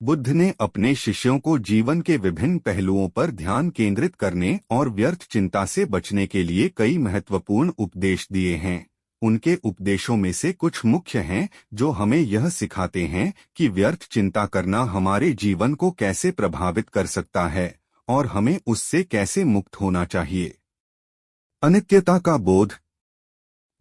बुद्ध ने अपने शिष्यों को जीवन के विभिन्न पहलुओं पर ध्यान केंद्रित करने और व्यर्थ चिंता से बचने के लिए कई महत्वपूर्ण उपदेश दिए हैं। उनके उपदेशों में से कुछ मुख्य हैं जो हमें यह सिखाते हैं कि व्यर्थ चिंता करना हमारे जीवन को कैसे प्रभावित कर सकता है और हमें उससे कैसे मुक्त होना चाहिए। अनित्यता का बोध।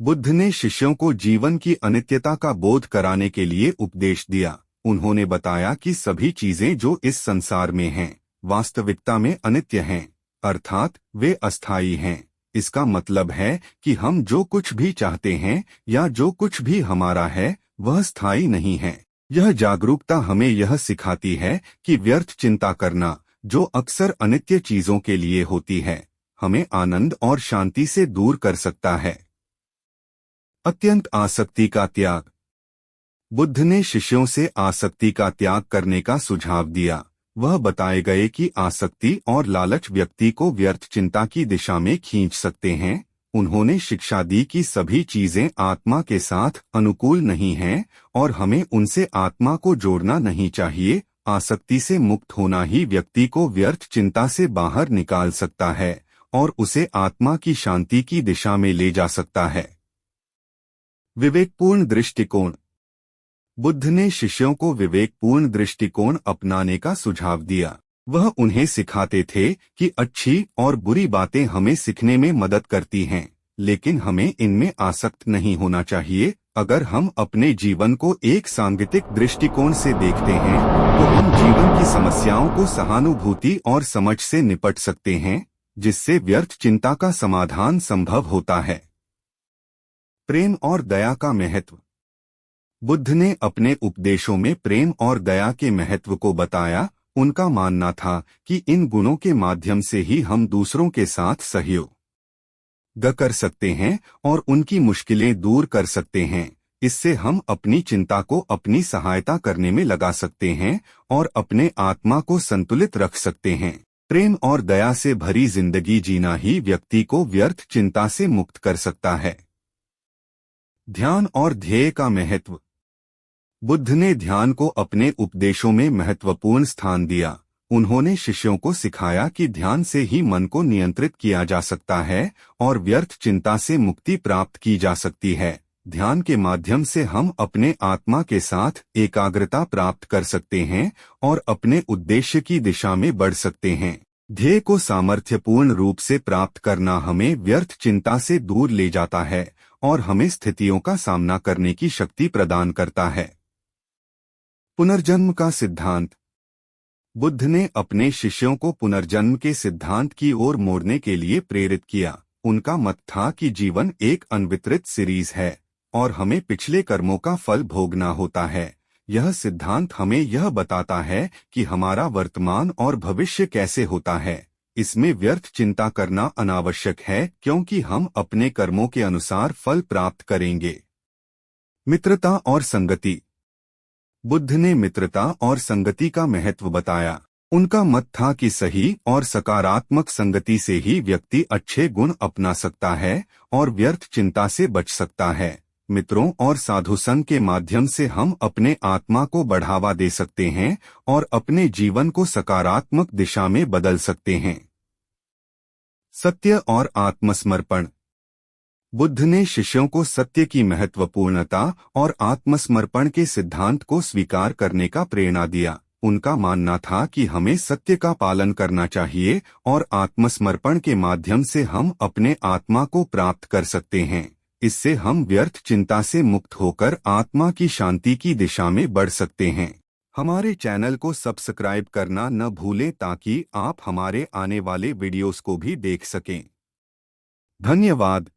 बुद्ध ने शिष्यों को जीवन की अनित्यता का बोध कराने के लिए उपदेश दिया। उन्होंने बताया कि सभी चीजें जो इस संसार में हैं, वास्तविकता में अनित्य हैं, अर्थात वे अस्थायी हैं। इसका मतलब है कि हम जो कुछ भी चाहते हैं या जो कुछ भी हमारा है वह स्थायी नहीं है। यह जागरूकता हमें यह सिखाती है कि व्यर्थ चिंता करना, जो अक्सर अनित्य चीजों के लिए होती है, हमें आनंद और शांति से दूर कर सकता है। अत्यंत आसक्ति का त्याग। बुद्ध ने शिष्यों से आसक्ति का त्याग करने का सुझाव दिया। वह बताए गए कि आसक्ति और लालच व्यक्ति को व्यर्थ चिंता की दिशा में खींच सकते हैं। उन्होंने शिक्षा दी कि सभी चीजें आत्मा के साथ अनुकूल नहीं हैं और हमें उनसे आत्मा को जोड़ना नहीं चाहिए। आसक्ति से मुक्त होना ही व्यक्ति को व्यर्थ चिंता से बाहर निकाल सकता है और उसे आत्मा की शांति की दिशा में ले जा सकता है। विवेकपूर्ण दृष्टिकोण। बुद्ध ने शिष्यों को विवेकपूर्ण दृष्टिकोण अपनाने का सुझाव दिया। वह उन्हें सिखाते थे कि अच्छी और बुरी बातें हमें सीखने में मदद करती हैं, लेकिन हमें इनमें आसक्त नहीं होना चाहिए। अगर हम अपने जीवन को एक सांगीतिक दृष्टिकोण से देखते हैं तो हम जीवन की समस्याओं को सहानुभूति और समझ से निपट सकते हैं, जिससे व्यर्थ चिंता का समाधान संभव होता है। प्रेम और दया का महत्व। बुद्ध ने अपने उपदेशों में प्रेम और दया के महत्व को बताया। उनका मानना था कि इन गुणों के माध्यम से ही हम दूसरों के साथ सहयोग कर सकते हैं और उनकी मुश्किलें दूर कर सकते हैं। इससे हम अपनी चिंता को अपनी सहायता करने में लगा सकते हैं और अपने आत्मा को संतुलित रख सकते हैं। प्रेम और दया से भरी जिंदगी जीना ही व्यक्ति को व्यर्थ चिंता से मुक्त कर सकता है। ध्यान और ध्येय का महत्व। बुद्ध ने ध्यान को अपने उपदेशों में महत्वपूर्ण स्थान दिया। उन्होंने शिष्यों को सिखाया कि ध्यान से ही मन को नियंत्रित किया जा सकता है और व्यर्थ चिंता से मुक्ति प्राप्त की जा सकती है। ध्यान के माध्यम से हम अपने आत्मा के साथ एकाग्रता प्राप्त कर सकते हैं और अपने उद्देश्य की दिशा में बढ़ सकते हैं। ध्येय को सामर्थ्यपूर्ण रूप से प्राप्त करना हमें व्यर्थ चिंता से दूर ले जाता है और हमें स्थितियों का सामना करने की शक्ति प्रदान करता है। पुनर्जन्म का सिद्धांत। बुद्ध ने अपने शिष्यों को पुनर्जन्म के सिद्धांत की ओर मोड़ने के लिए प्रेरित किया। उनका मत था कि जीवन एक अनवितरित सीरीज है और हमें पिछले कर्मों का फल भोगना होता है। यह सिद्धांत हमें यह बताता है कि हमारा वर्तमान और भविष्य कैसे होता है। इसमें व्यर्थ चिंता करना अनावश्यक है, क्योंकि हम अपने कर्मों के अनुसार फल प्राप्त करेंगे। मित्रता और संगति। बुद्ध ने मित्रता और संगति का महत्व बताया। उनका मत था कि सही और सकारात्मक संगति से ही व्यक्ति अच्छे गुण अपना सकता है और व्यर्थ चिंता से बच सकता है। मित्रों और साधु संग के माध्यम से हम अपने आत्मा को बढ़ावा दे सकते हैं और अपने जीवन को सकारात्मक दिशा में बदल सकते हैं। सत्य और आत्मसमर्पण। बुद्ध ने शिष्यों को सत्य की महत्वपूर्णता और आत्मसमर्पण के सिद्धांत को स्वीकार करने का प्रेरणा दिया। उनका मानना था कि हमें सत्य का पालन करना चाहिए और आत्मसमर्पण के माध्यम से हम अपने आत्मा को प्राप्त कर सकते हैं। इससे हम व्यर्थ चिंता से मुक्त होकर आत्मा की शांति की दिशा में बढ़ सकते हैं। हमारे चैनल को सब्सक्राइब करना न भूलें ताकि आप हमारे आने वाले वीडियोस को भी देख सकें। धन्यवाद।